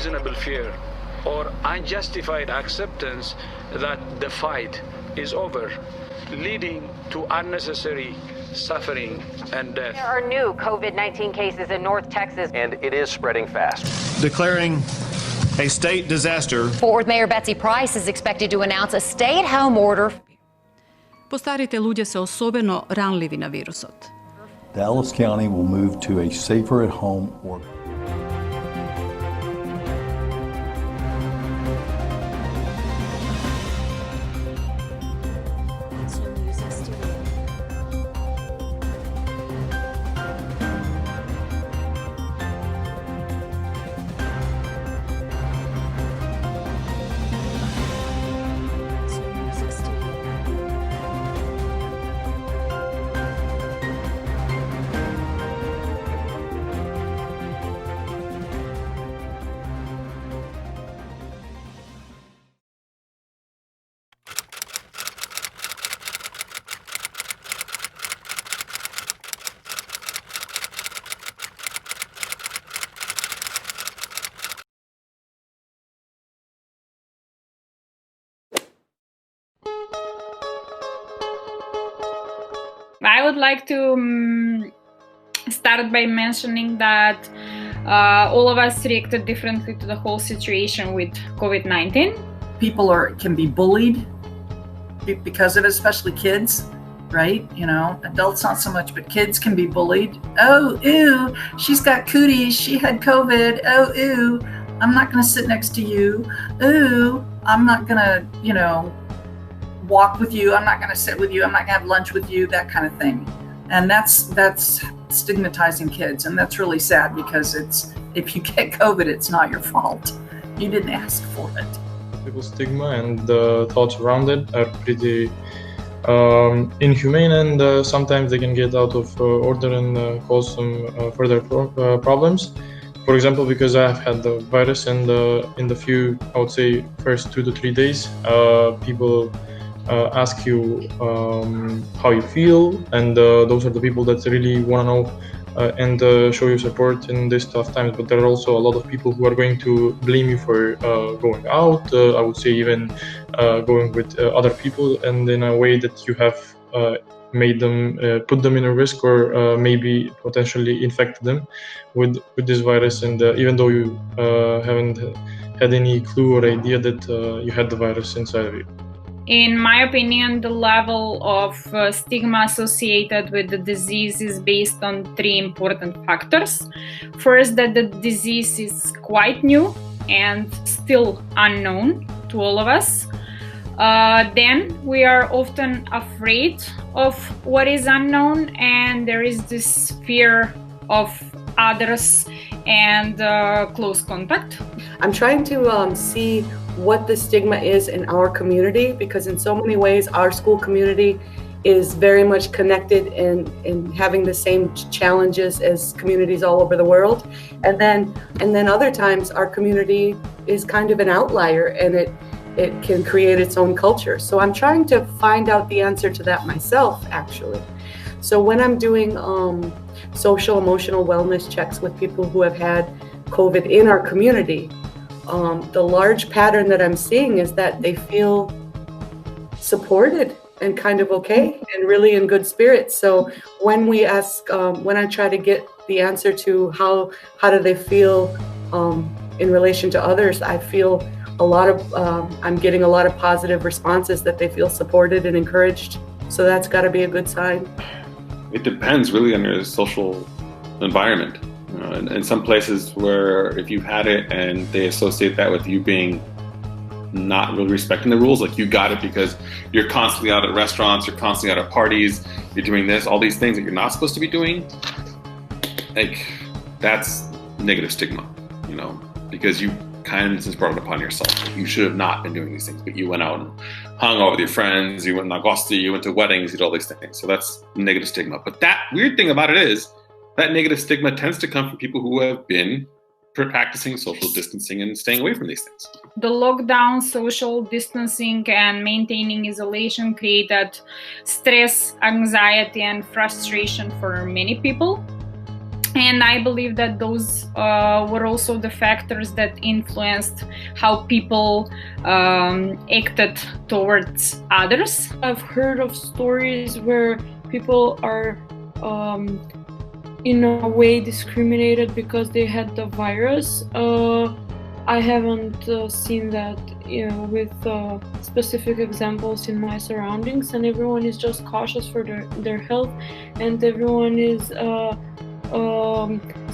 unreasonable fear or unjustified acceptance that the fight is over, leading to unnecessary suffering and death. There are new COVID-19 cases in North Texas, and it is spreading fast. Declaring a state disaster. Fort Worth Mayor Betsy Price is expected to announce a stay-at-home order. Постарите луѓе се особено ранливи на вирусот. Dallas County will move to a safer at home order. I would like to start by mentioning that all of us reacted differently to the whole situation with COVID-19. People can be bullied because of it, especially kids, right? You know, adults not so much, but kids can be bullied. Oh, ew, she's got cooties, she had COVID. Oh, ew, I'm not gonna sit next to you. Ooh, I'm not gonna, walk with you. I'm not gonna sit with you. I'm not gonna have lunch with you, that kind of thing. And that's stigmatizing kids. And that's really sad because if you get COVID, it's not your fault. You didn't ask for it. People's stigma and the thoughts around it are pretty inhumane, and sometimes they can get out of order and cause some further problems. For example, because I've had the virus, and in the few, I would say, first 2 to 3 days, people ask you how you feel, and those are the people that really want to know and show you support in these tough times. But there are also a lot of people who are going to blame you for going out, I would say even going with other people, and in a way that you have made them, put them in a risk, or maybe potentially infected them with this virus. And even though you haven't had any clue or idea that you had the virus inside of you. In my opinion, the level of stigma associated with the disease is based on 3 important factors. First, that the disease is quite new and still unknown to all of us. Then we are often afraid of what is unknown, and there is this fear of others and close contact. I'm trying to see what the stigma is in our community, because in so many ways our school community is very much connected in having the same challenges as communities all over the world. And then other times our community is kind of an outlier, and it can create its own culture. So I'm trying to find out the answer to that myself, actually. So when I'm doing social emotional wellness checks with people who have had COVID in our community, the large pattern that I'm seeing is that they feel supported and kind of okay and really in good spirits. So when we ask, when I try to get the answer to how do they feel in relation to others, I feel I'm getting a lot of positive responses that they feel supported and encouraged. So that's got to be a good sign. It depends really on your social environment. In some places where if you've had it and they associate that with you being not really respecting the rules, like you got it because you're constantly out at restaurants, you're constantly out at parties, you're doing this, all these things that you're not supposed to be doing, like that's negative stigma, because you kind of just brought it upon yourself. You should have not been doing these things, but you went out and hung out with your friends, you went to Agosti, you went to weddings, you did all these things. So that's negative stigma. But that weird thing about it is that negative stigma tends to come from people who have been practicing social distancing and staying away from these things. The lockdown, social distancing, and maintaining isolation created stress, anxiety, and frustration for many people. And I believe that those were also the factors that influenced how people acted towards others. I've heard of stories where people are in a way discriminated because they had the virus. I haven't seen that, with specific examples in my surroundings, and everyone is just cautious for their health, and everyone is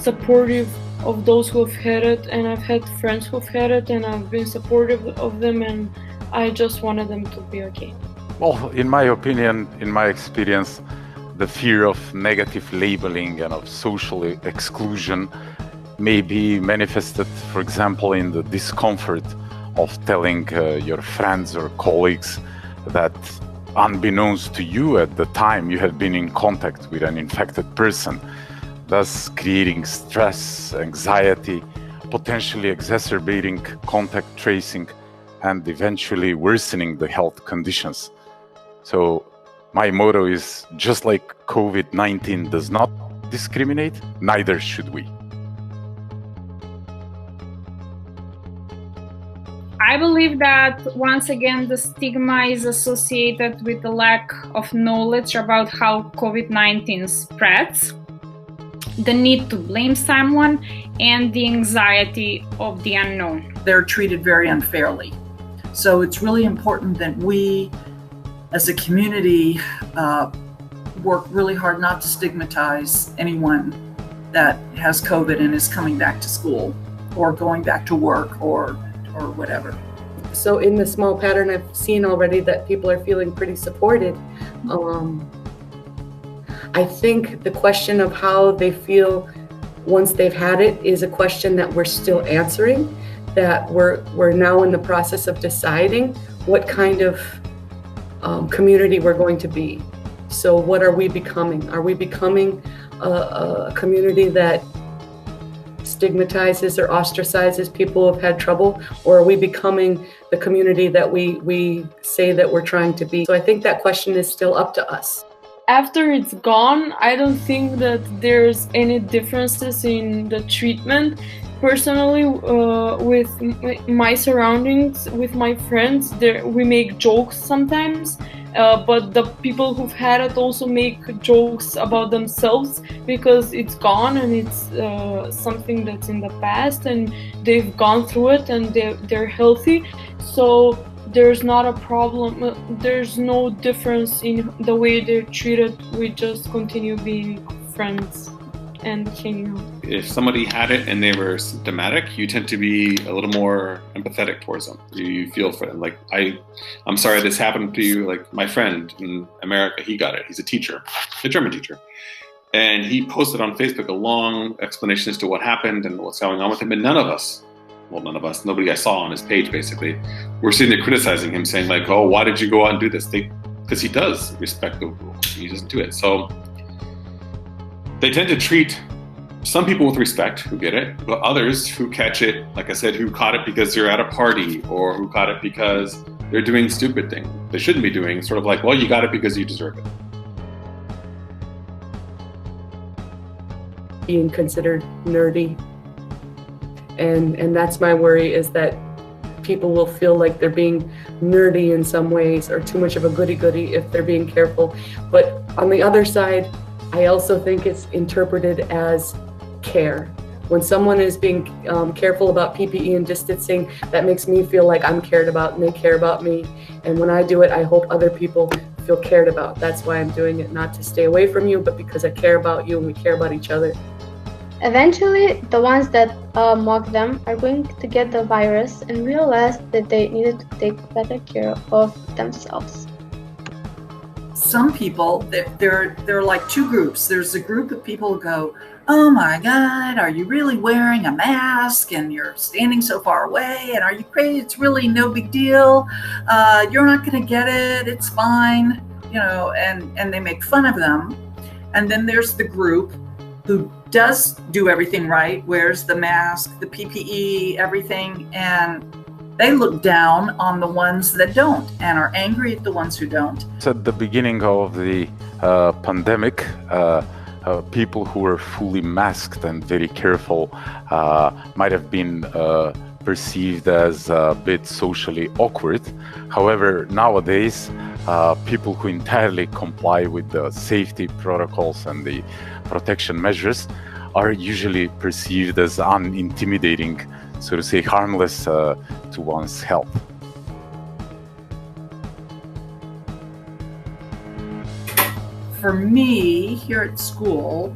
supportive of those who have had it. And I've had friends who've had it, and I've been supportive of them, and I just wanted them to be okay. Well, in my opinion, in my experience, the fear of negative labeling and of social exclusion may be manifested, for example, in the discomfort of telling your friends or colleagues that unbeknownst to you at the time you had been in contact with an infected person, thus creating stress, anxiety, potentially exacerbating contact tracing, and eventually worsening the health conditions. So my motto is, just like COVID-19 does not discriminate, neither should we. I believe that, once again, the stigma is associated with the lack of knowledge about how COVID-19 spreads, the need to blame someone, and the anxiety of the unknown. They're treated very unfairly. So it's really important that we, as a community, work really hard not to stigmatize anyone that has COVID and is coming back to school or going back to work or whatever. So in the small pattern, I've seen already that people are feeling pretty supported. I think the question of how they feel once they've had it is a question that we're still answering, that we're now in the process of deciding what kind of community we're going to be. So what are we becoming? Are we becoming a community that stigmatizes or ostracizes people who have had trouble, or are we becoming the community that we say that we're trying to be? So I think that question is still up to us. After it's gone, I don't think that there's any differences in the treatment. Personally, with my surroundings, with my friends, we make jokes sometimes, but the people who've had it also make jokes about themselves because it's gone and it's something that's in the past and they've gone through it and they're healthy. So there's not a problem. There's no difference in the way they're treated. We just continue being friends and hanging out. If somebody had it and they were symptomatic, you tend to be a little more empathetic towards them. You feel for them. Like, I'm sorry this happened to you. Like, my friend in America, he got it. He's a teacher, a German teacher. And he posted on Facebook a long explanation as to what happened and what's going on with him. And nobody I saw on his page basically, were sitting there criticizing him, saying like, oh, why did you go out and do this? Because he does respect the rules. He doesn't do it. So they tend to treat some people with respect who get it, but others who catch it, like I said, who caught it because they're at a party or who caught it because they're doing stupid things they shouldn't be doing, sort of like, well, you got it because you deserve it. Being considered nerdy. And that's my worry, is that people will feel like they're being nerdy in some ways or too much of a goody-goody if they're being careful. But on the other side, I also think it's interpreted as care. When someone is being careful about PPE and distancing, that makes me feel like I'm cared about and they care about me. And when I do it, I hope other people feel cared about. That's why I'm doing it, not to stay away from you, but because I care about you and we care about each other. Eventually, the ones that mock them are going to get the virus and realize that they needed to take better care of themselves. Some people, there are like two groups. There's a group of people who go, oh my God, are you really wearing a mask and you're standing so far away and are you crazy? It's really no big deal. You're not going to get it. It's fine. And they make fun of them. And then there's the group who does do everything right, wears the mask, the PPE, everything, and they look down on the ones that don't and are angry at the ones who don't. At the beginning of the pandemic, people who were fully masked and very careful might have been perceived as a bit socially awkward. However, nowadays, people who entirely comply with the safety protocols and the protection measures are usually perceived as unintimidating, so to say, harmless to one's health. For me, here at school,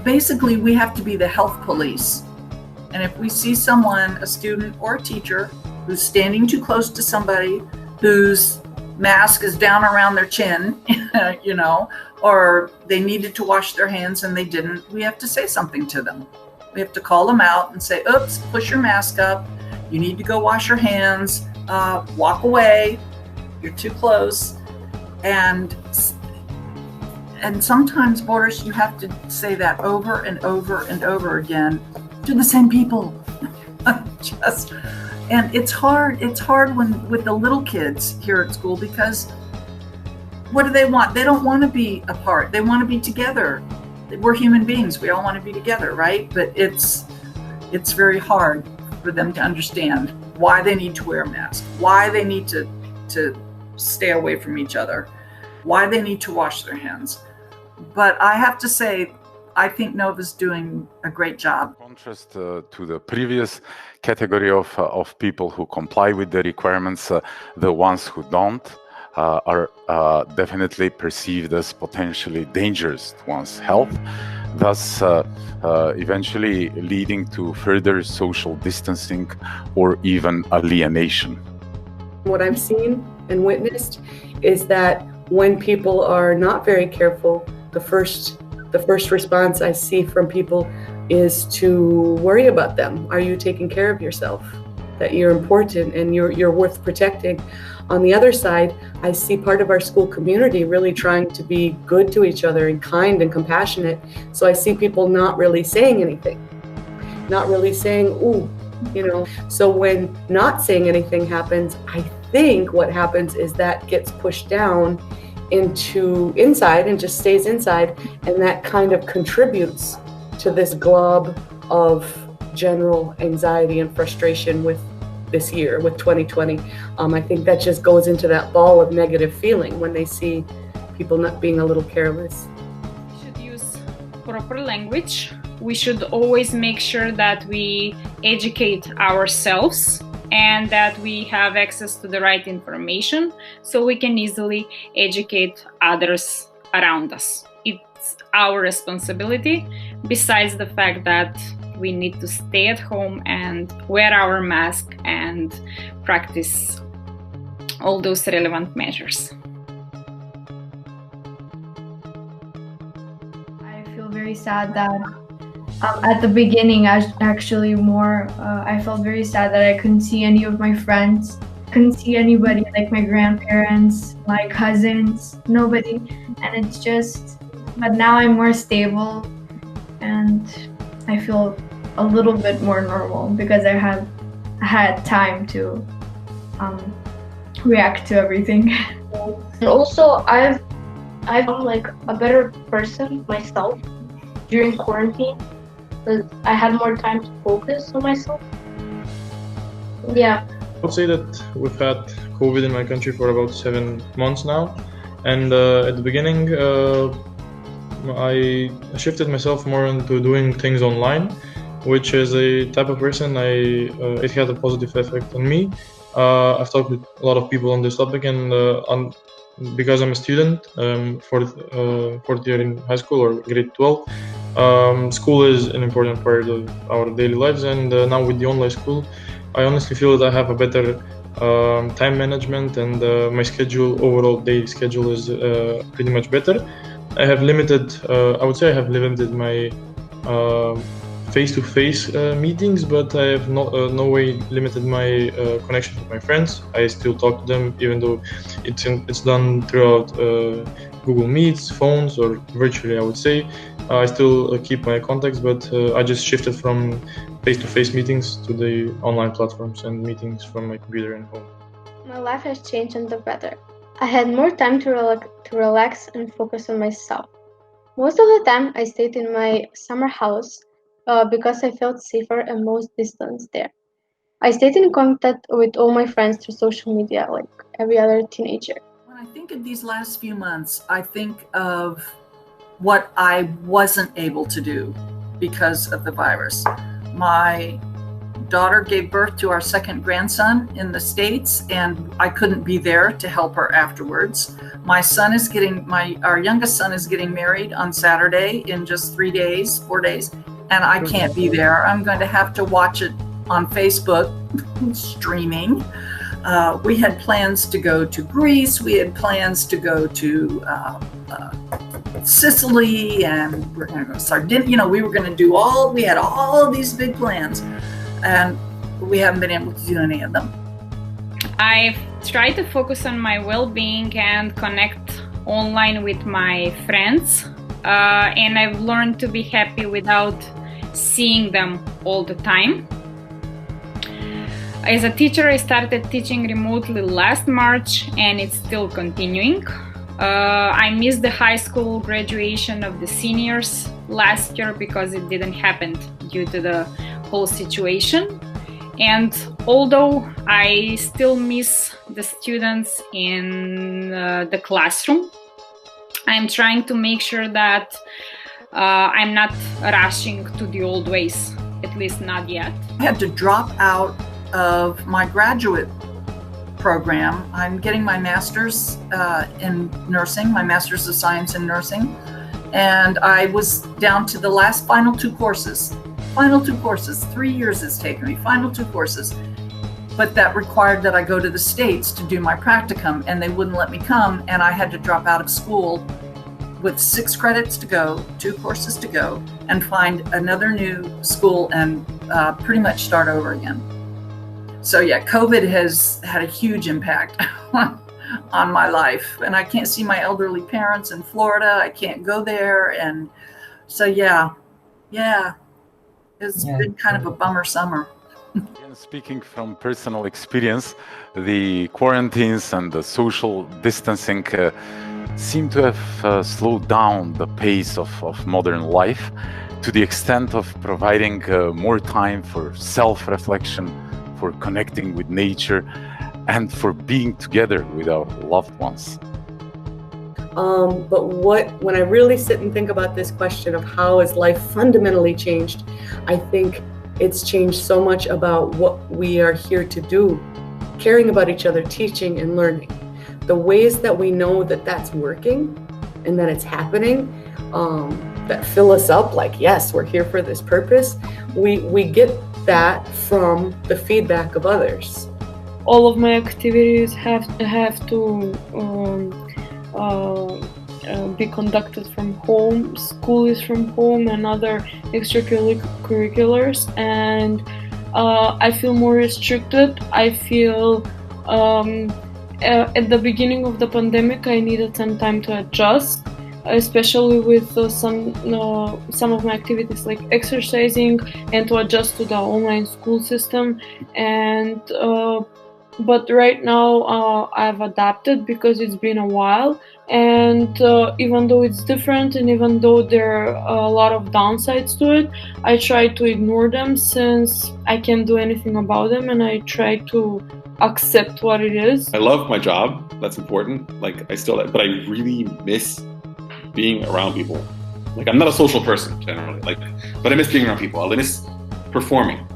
basically we have to be the health police. And if we see someone, a student or a teacher, who's standing too close to somebody whose mask is down around their chin, or they needed to wash their hands and they didn't, we have to say something to them. We have to call them out and say, oops, push your mask up. You need to go wash your hands, walk away. You're too close. And sometimes, borders, you have to say that over and over and over again to the same people. And it's hard with the little kids here at school, because what do they want? They don't want to be apart. They want to be together. We're human beings. We all want to be together, right? But it's very hard for them to understand why they need to wear a mask, why they need to stay away from each other, why they need to wash their hands. But I have to say, I think Nova's doing a great job. In contrast to the previous category of people who comply with the requirements, the ones who don't are definitely perceived as potentially dangerous to one's health, thus eventually leading to further social distancing or even alienation. What I've seen and witnessed is that when people are not very careful, the first response I see from people is to worry about them. Are you taking care of yourself? That you're important and you're worth protecting. On the other side, I see part of our school community really trying to be good to each other and kind and compassionate. So I see people not really saying anything, not really saying, ooh, So when not saying anything happens, I think what happens is that gets pushed down into inside and just stays inside, and that kind of contributes to this glob of general anxiety and frustration with this year, with 2020. I think that just goes into that ball of negative feeling when they see people not being a little careless. We should use proper language. We should always make sure that we educate ourselves and that we have access to the right information so we can easily educate others around us. It's our responsibility, besides the fact that we need to stay at home and wear our mask and practice all those relevant measures. I feel very sad that at the beginning, I felt very sad that I couldn't see any of my friends, couldn't see anybody, like my grandparents, my cousins, nobody. And it's just, but now I'm more stable and I feel a little bit more normal because I had time to react to everything. And also, I've become like a better person myself during quarantine. I had more time to focus on myself. Yeah. I would say that we've had COVID in my country for about 7 months now. And at the beginning, I shifted myself more into doing things online, which is a type of person it had a positive effect on me. I've talked with a lot of people on this topic, and because I'm a student, fourth year in high school or grade 12, school is an important part of our daily lives, and now with the online school, I honestly feel that I have a better time management, and my overall daily schedule is pretty much better. I would say I have limited my face-to-face meetings, but I have no way limited my connection with my friends. I still talk to them, even though it's done throughout Google Meets, phones, or virtually, I would say. I still keep my contacts, but I just shifted from face-to-face meetings to the online platforms and meetings from my computer and home. My life has changed in the better. I had more time to relax and focus on myself. Most of the time, I stayed in my summer house because I felt safer and most distanced there. I stayed in contact with all my friends through social media, like every other teenager. When I think of these last few months, I think of what I wasn't able to do because of the virus. My daughter gave birth to our second grandson in the States, and I couldn't be there to help her afterwards. Our youngest son is getting married on Saturday in just 4 days, and I can't be there. I'm going to have to watch it on Facebook streaming. We had plans to go to Greece. We had plans to go to Sicily, and we're going to go to Sardinia. We were going to we had all of these big plans, and we haven't been able to do any of them. I've tried to focus on my well-being and connect online with my friends, and I've learned to be happy without seeing them all the time. As a teacher, I started teaching remotely last March, and it's still continuing. I missed the high school graduation of the seniors last year because it didn't happen due to the whole situation. And although I still miss the students in the classroom, I'm trying to make sure that I'm not rushing to the old ways, at least not yet. I had to drop out of my graduate program. I'm getting my master's in nursing, my master's of science in nursing, and I was down to the final two courses. 3 years it's taken me, final 2 courses. But that required that I go to the States to do my practicum, and they wouldn't let me come, and I had to drop out of school with 6 credits to go, 2 courses to go, and find another new school and pretty much start over again. So yeah, COVID has had a huge impact on my life, and I can't see my elderly parents in Florida. I can't go there, and so yeah, it's been kind of a bummer summer. Speaking from personal experience, the quarantines and the social distancing seem to have slowed down the pace of modern life to the extent of providing more time for self-reflection, for connecting with nature, and for being together with our loved ones. But when I really sit and think about this question of how has life fundamentally changed, I think it's changed so much about what we are here to do, caring about each other, teaching and learning. The ways that we know that that's working and that it's happening, that fill us up like, yes, we're here for this purpose. We get that from the feedback of others. All of my activities have to be conducted from home. School is from home and other extracurriculars, and I feel more restricted. I feel at the beginning of the pandemic I needed some time to adjust, especially with some of my activities like exercising, and to adjust to the online school system. And but right now I've adapted because it's been a while, and even though it's different and even though there are a lot of downsides to it, I try to ignore them since I can't do anything about them, and I try to accept what it is. I love my job, that's important, but I really miss being around people. Like, I'm not a social person generally, but I miss being around people. I miss performing.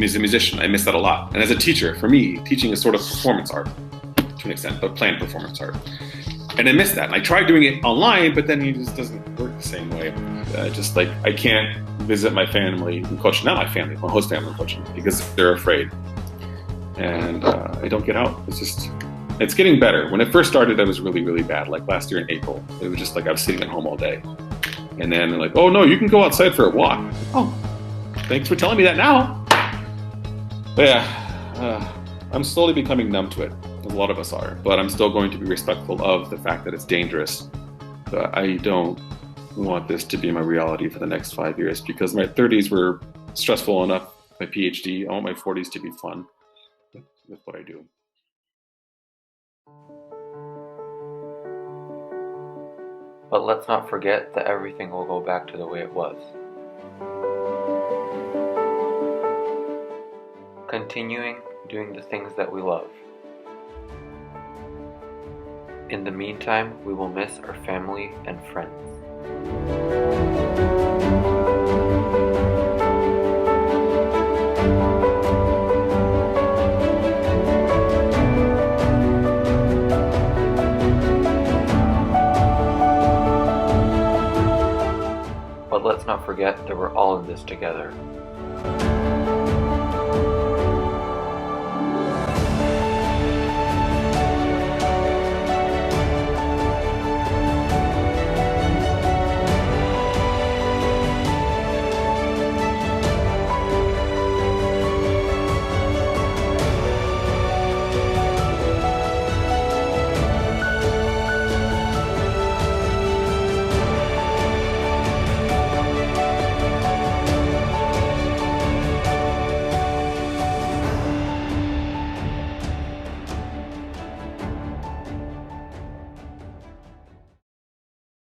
As a musician, I miss that a lot. And as a teacher, for me, teaching is sort of performance art to an extent, but planned performance art. And I miss that. And I tried doing it online, but then it just doesn't work the same way. I can't visit my family in Cochin, not my family, my host family in Cochin, because they're afraid. And I don't get out. It's getting better. When it first started, I was really, really bad. Like last year in April, it was just like I was sitting at home all day. And then they're like, oh no, you can go outside for a walk. Oh, thanks for telling me that now. But yeah, I'm slowly becoming numb to it, as a lot of us are, but I'm still going to be respectful of the fact that it's dangerous. But I don't want this to be my reality for the next 5 years, because my 30s were stressful enough, my PhD, I want my 40s to be fun with what I do. But let's not forget that everything will go back to the way it was. Continuing doing the things that we love. In the meantime, we will miss our family and friends. But let's not forget that we're all in this together.